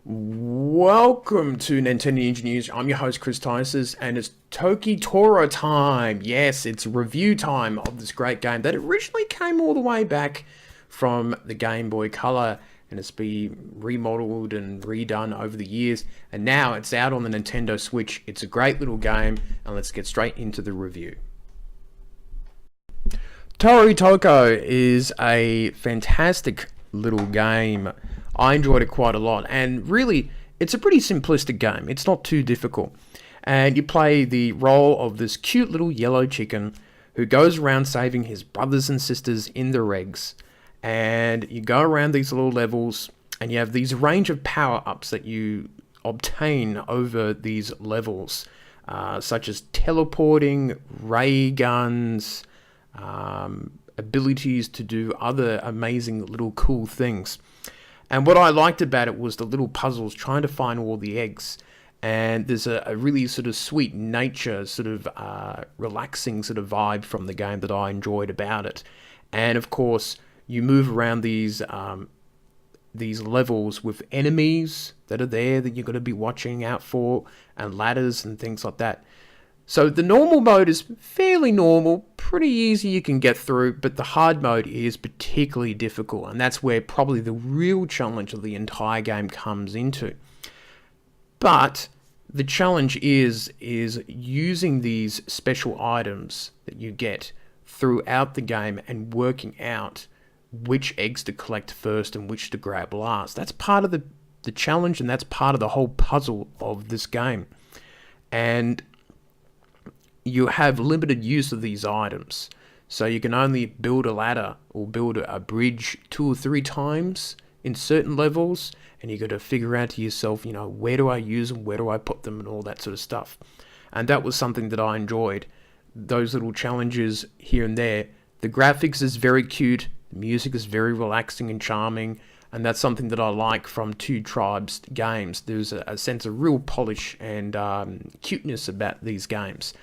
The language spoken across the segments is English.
Welcome to Nintendo Ninja News. I'm your host Chris Tices, and it's Toki Tora time. Yes, it's review time of this great game that originally came all the way back from the Game Boy Color, and it's been remodeled and redone over the years, and now it's out on the Nintendo Switch. It's a great little game, and let's get straight into the review. Tori Toko is a fantastic little game. I enjoyed it quite a lot, and really, it's a pretty simplistic game. It's not too difficult. And you play the role of this cute little yellow chicken who goes around saving his brothers and sisters in their eggs. And you go around these little levels, and you have these range of power-ups that you obtain over these levels, such as teleporting, ray guns, abilities to do other amazing little cool things. And what I liked about it was the little puzzles trying to find all the eggs. And there's a really sort of sweet nature, sort of relaxing sort of vibe from the game that I enjoyed about it. And of course, you move around these levels with enemies that are there that you're going to be watching out for, and ladders and things like that. So the normal mode is fairly normal, pretty easy you can get through, but the hard mode is particularly difficult, and that's where probably the real challenge of the entire game comes into. But the challenge is using these special items that you get throughout the game and working out which eggs to collect first and which to grab last. That's part of the challenge, and that's part of the whole puzzle of this game. And you have limited use of these items, so you can only build a ladder or build a bridge 2 or 3 times in certain levels, and you got to figure out to yourself, where do I use them, where do I put them, and all that sort of stuff. And that was something that I enjoyed, those little challenges here and there. The graphics is very cute, the music is very relaxing and charming, and that's something that I like from Two Tribes games. There's a sense of real polish and cuteness about these games.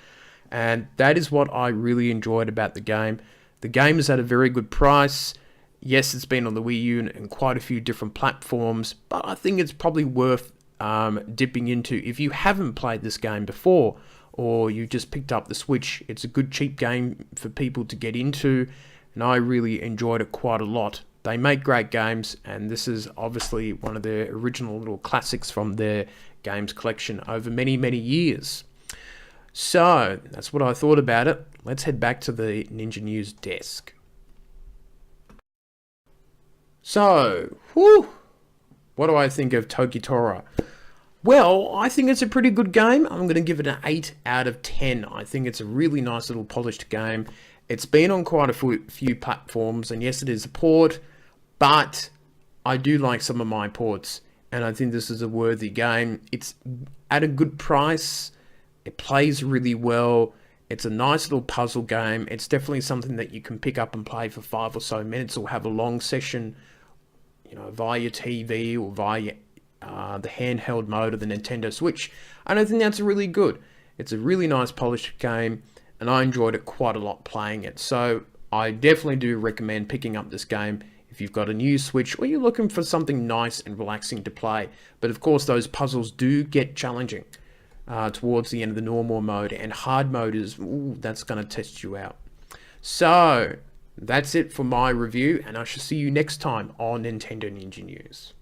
And that is what I really enjoyed about the game. The game is at a very good price. Yes, it's been on the Wii U and quite a few different platforms, but I think it's probably worth dipping into. If you haven't played this game before, or you just picked up the Switch, it's a good cheap game for people to get into, and I really enjoyed it quite a lot. They make great games, and this is obviously one of their original little classics from their games collection over many, many years. So, that's what I thought about it. Let's head back to the Ninja News desk. So, what do I think of Toki Tora? Well, I think it's a pretty good game. I'm going to give it an 8 out of 10. I think it's a really nice little polished game. It's been on quite a few platforms, and yes, it is a port, but I do like some of my ports, and I think this is a worthy game. It's at a good price. It plays really well. It's a nice little puzzle game. It's definitely something that you can pick up and play for 5 or so minutes, or have a long session, via your TV or via the handheld mode of the Nintendo Switch. And I think that's really good. It's a really nice polished game, and I enjoyed it quite a lot playing it. So I definitely do recommend picking up this game if you've got a new Switch, or you're looking for something nice and relaxing to play. But of course, those puzzles do get challenging towards the end of the normal mode, and hard mode is, that's going to test you out. So that's it for my review, and I shall see you next time on Nintendo Ninja News.